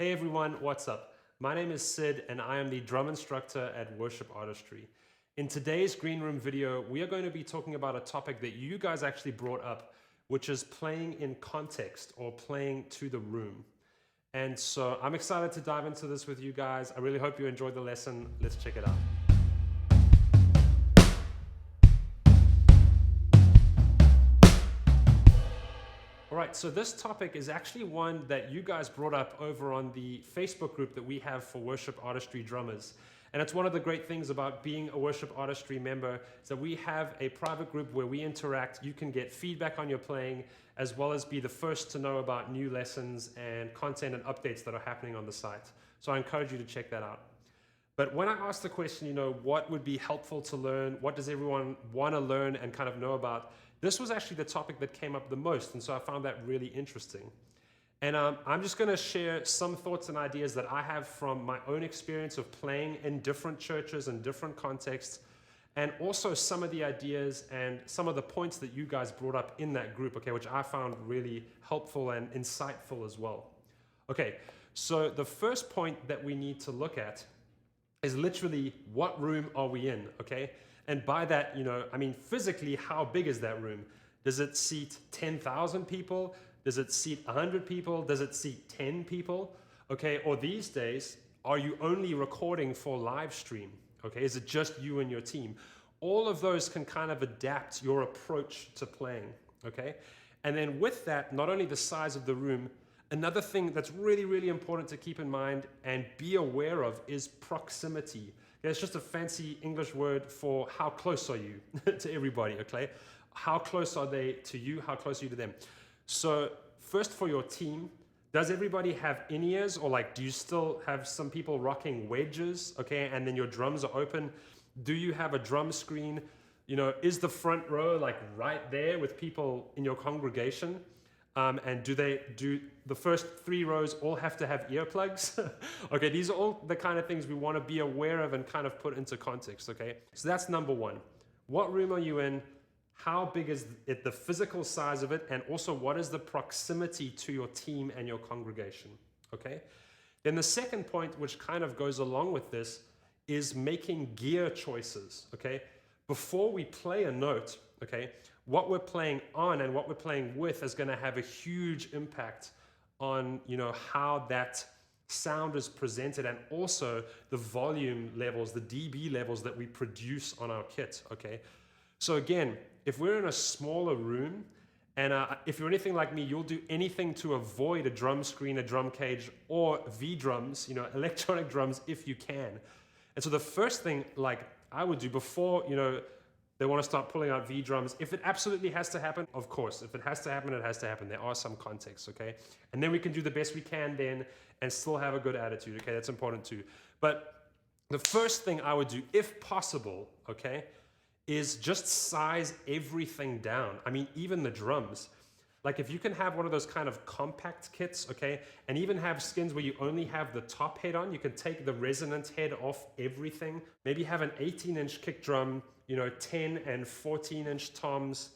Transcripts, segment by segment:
Hey everyone, what's up? My name is Sid and I am the drum instructor at Worship Artistry. In today's Green Room video, we are going to be talking about a topic that you guys actually brought up, which is playing in context or playing to the room. And so I'm excited to dive into this with you guys. I really hope you enjoyed the lesson. Let's check it out. All right, so this topic is actually one that you guys brought up over on the Facebook group that we have for Worship Artistry drummers. And it's one of the great things about being a Worship Artistry member is that we have a private group where we interact. You can get feedback on your playing, as well as be the first to know about new lessons and content and updates that are happening on the site. So I encourage you to check that out. But when I asked the question, what would be helpful to learn? What does everyone want to learn and kind of know about? This was actually the topic that came up the most, and so I found that really interesting. And I'm just going to share some thoughts and ideas that I have from my own experience of playing in different churches and different contexts, and also some of the ideas and some of the points that you guys brought up in that group, okay, which I found really helpful and insightful as well. Okay, so the first point that we need to look at is literally, what room are we in, okay? And by that, physically, how big is that room? Does it seat 10,000 people? Does it seat 100 people? Does it seat 10 people? Okay, or these days, are you only recording for live stream? Okay, is it just you and your team? All of those can kind of adapt your approach to playing, okay? And then with that, not only the size of the room, another thing that's really, really important to keep in mind and be aware of is proximity. It's just a fancy English word for how close are you to everybody, okay? How close are they to you? How close are you to them? So first, for your team, does everybody have in-ears, or do you still have some people rocking wedges, okay? And then your drums are open. Do you have a drum screen? Is the front row right there with people in your congregation? And do the first 3 rows all have to have earplugs? Okay, these are all the kind of things we want to be aware of and kind of put into context, okay? So that's number one. What room are you in? How big is it, the physical size of it? And also, what is the proximity to your team and your congregation, okay? Then the second point, which kind of goes along with this, is making gear choices, okay? Before we play a note, okay, what we're playing on and what we're playing with is going to have a huge impact on, how that sound is presented, and also the volume levels, the dB levels that we produce on our kit, okay? So again, if we're in a smaller room, and if you're anything like me, you'll do anything to avoid a drum screen, a drum cage, or V-drums, electronic drums if you can. And so the first thing I would do before, they want to start pulling out V-drums. If it absolutely has to happen, of course. If it has to happen, it has to happen. There are some contexts, okay? And then we can do the best we can then and still have a good attitude, okay? That's important too. But the first thing I would do, if possible, okay, is just size everything down. Even the drums. If you can have one of those kind of compact kits, okay, and even have skins where you only have the top head on, you can take the resonance head off everything. Maybe have an 18-inch kick drum, 10 and 14-inch toms,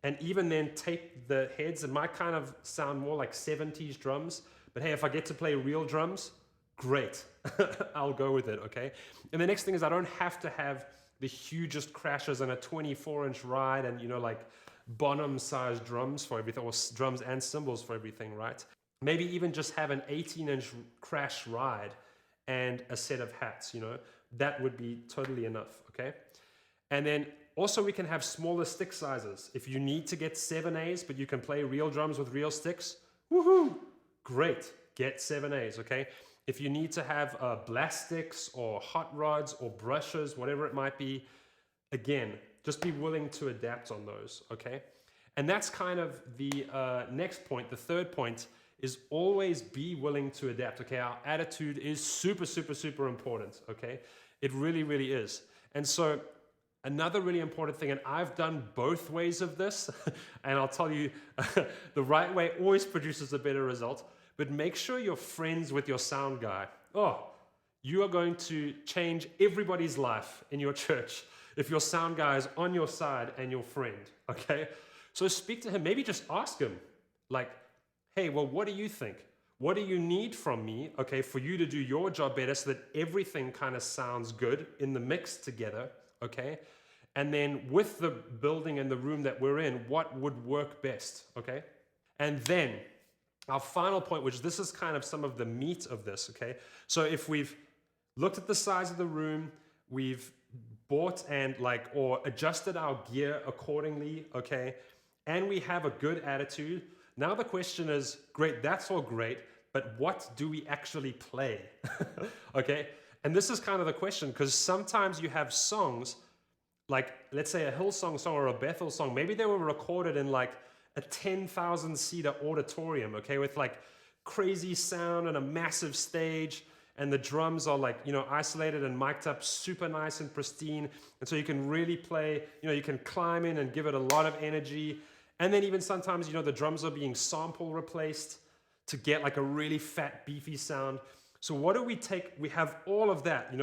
and even then take the heads. It might kind of sound more like 70s drums, but hey, if I get to play real drums, great. I'll go with it, okay? And the next thing is, I don't have to have the hugest crashes and a 24-inch ride and, Bonham-sized drums for everything, or drums and cymbals for everything, right? Maybe even just have an 18-inch crash ride and a set of hats, That would be totally enough, okay? And then also we can have smaller stick sizes. If you need to get 7As, but you can play real drums with real sticks, woohoo! Great, get 7As, okay? If you need to have blast sticks or hot rods or brushes, whatever it might be, again, just be willing to adapt on those, okay? And that's kind of the next point. The third point is always be willing to adapt, okay? Our attitude is super, super, super important, okay? It really, really is. And so another really important thing, and I've done both ways of this, and I'll tell you, the right way always produces a better result, but make sure you're friends with your sound guy. Oh, you are going to change everybody's life in your church if your sound guy is on your side and your friend, okay? So speak to him, maybe just ask him, hey, well, what do you think? What do you need from me, okay, for you to do your job better so that everything kind of sounds good in the mix together, okay? And then with the building and the room that we're in, what would work best, okay? And then our final point, which this is kind of some of the meat of this, okay? So if we've looked at the size of the room, we've bought and or adjusted our gear accordingly, okay? And we have a good attitude. Now the question is, great, that's all great, but what do we actually play? Okay? And this is kind of the question, because sometimes you have songs, like let's say a Hillsong song or a Bethel song, maybe they were recorded in like a 10,000 seater auditorium, okay, with like crazy sound and a massive stage, and the drums are like, isolated and mic'd up super nice and pristine. And so you can really play, you can climb in and give it a lot of energy. And then even sometimes, the drums are being sample replaced to get like a really fat, beefy sound. So what do we take? We have all of that,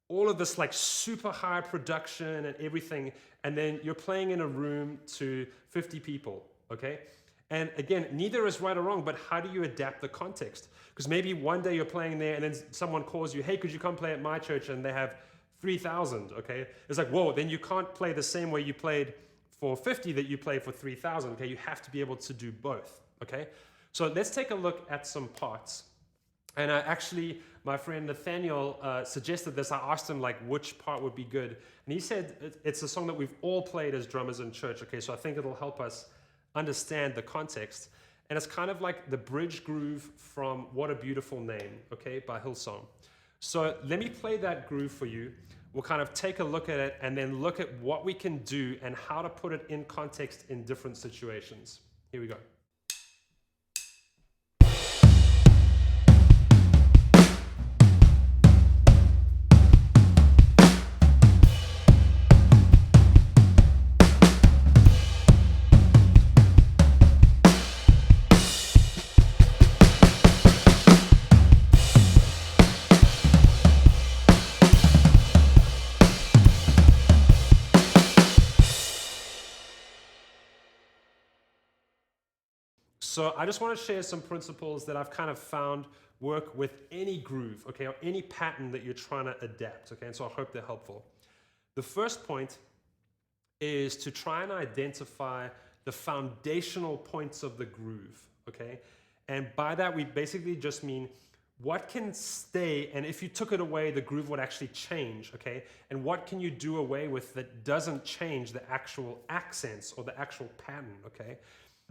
all of this like super high production and everything. And then you're playing in a room to 50 people, okay? And again, neither is right or wrong, but how do you adapt the context? Because maybe one day you're playing there and then someone calls you, hey, could you come play at my church? And they have 3,000, okay? It's like, whoa, then you can't play the same way you played for 50 that you play for 3,000, okay? You have to be able to do both, okay? So let's take a look at some parts. And actually, my friend Nathaniel suggested this. I asked him which part would be good. And he said it's a song that we've all played as drummers in church, okay? So I think it'll help us understand the context. And it's kind of like the bridge groove from What a Beautiful Name, okay, by Hillsong. So let me play that groove for you. We'll kind of take a look at it and then look at what we can do and how to put it in context in different situations. Here we go. So I just want to share some principles that I've kind of found work with any groove, okay, or any pattern that you're trying to adapt, okay, and so I hope they're helpful. The first point is to try and identify the foundational points of the groove, okay, and by that we basically just mean what can stay, and if you took it away, the groove would actually change, okay, and what can you do away with that doesn't change the actual accents or the actual pattern, okay.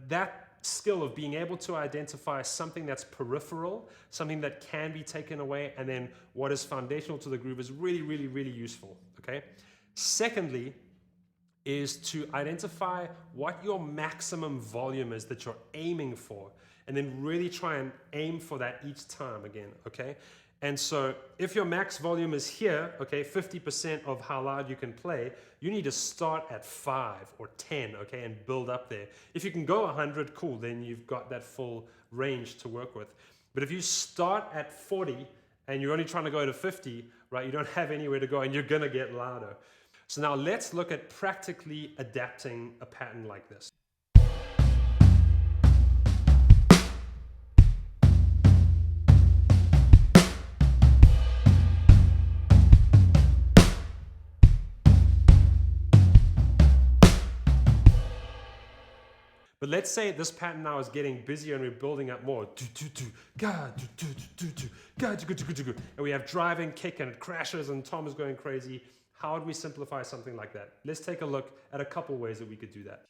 That skill of being able to identify something that's peripheral, something that can be taken away, and then what is foundational to the groove is really, really, really useful, okay? Secondly, is to identify what your maximum volume is that you're aiming for, and then really try and aim for that each time again, okay? And so if your max volume is here, okay, 50% of how loud you can play, you need to start at 5 or 10, okay, and build up there. If you can go 100, cool, then you've got that full range to work with. But if you start at 40 and you're only trying to go to 50, right, you don't have anywhere to go and you're gonna get louder. So now let's look at practically adapting a pattern like this. But let's say this pattern now is getting busier and we're building up more. And we have driving, kick, and it crashes and Tom is going crazy. How would we simplify something like that? Let's take a look at a couple ways that we could do that.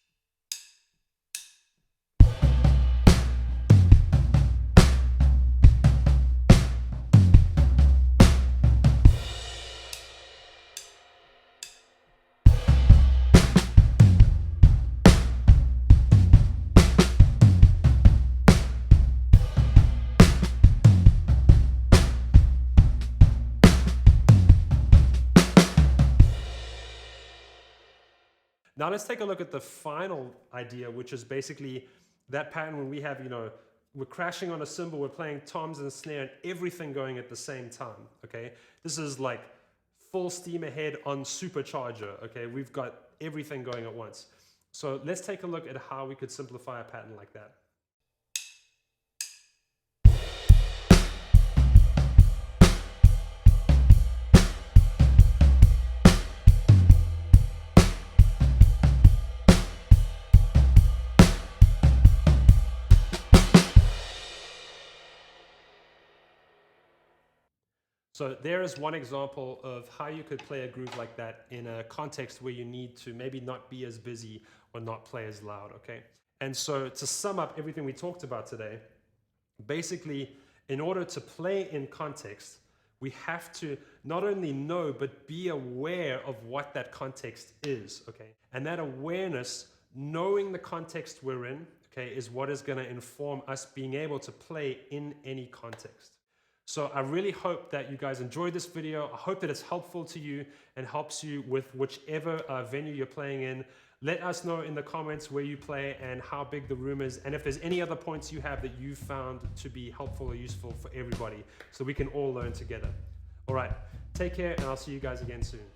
Now let's take a look at the final idea, which is basically that pattern when we have, we're crashing on a cymbal, we're playing toms and snare and everything going at the same time, okay? This is like full steam ahead on supercharger, okay? We've got everything going at once. So let's take a look at how we could simplify a pattern like that. So there is one example of how you could play a groove like that in a context where you need to maybe not be as busy or not play as loud, okay? And so to sum up everything we talked about today, basically, in order to play in context, we have to not only know, but be aware of what that context is, okay? And that awareness, knowing the context we're in, okay, is what is gonna inform us being able to play in any context. So I really hope that you guys enjoyed this video. I hope that it's helpful to you and helps you with whichever venue you're playing in. Let us know in the comments where you play and how big the room is, and if there's any other points you have that you found to be helpful or useful for everybody, so we can all learn together. All right, take care, and I'll see you guys again soon.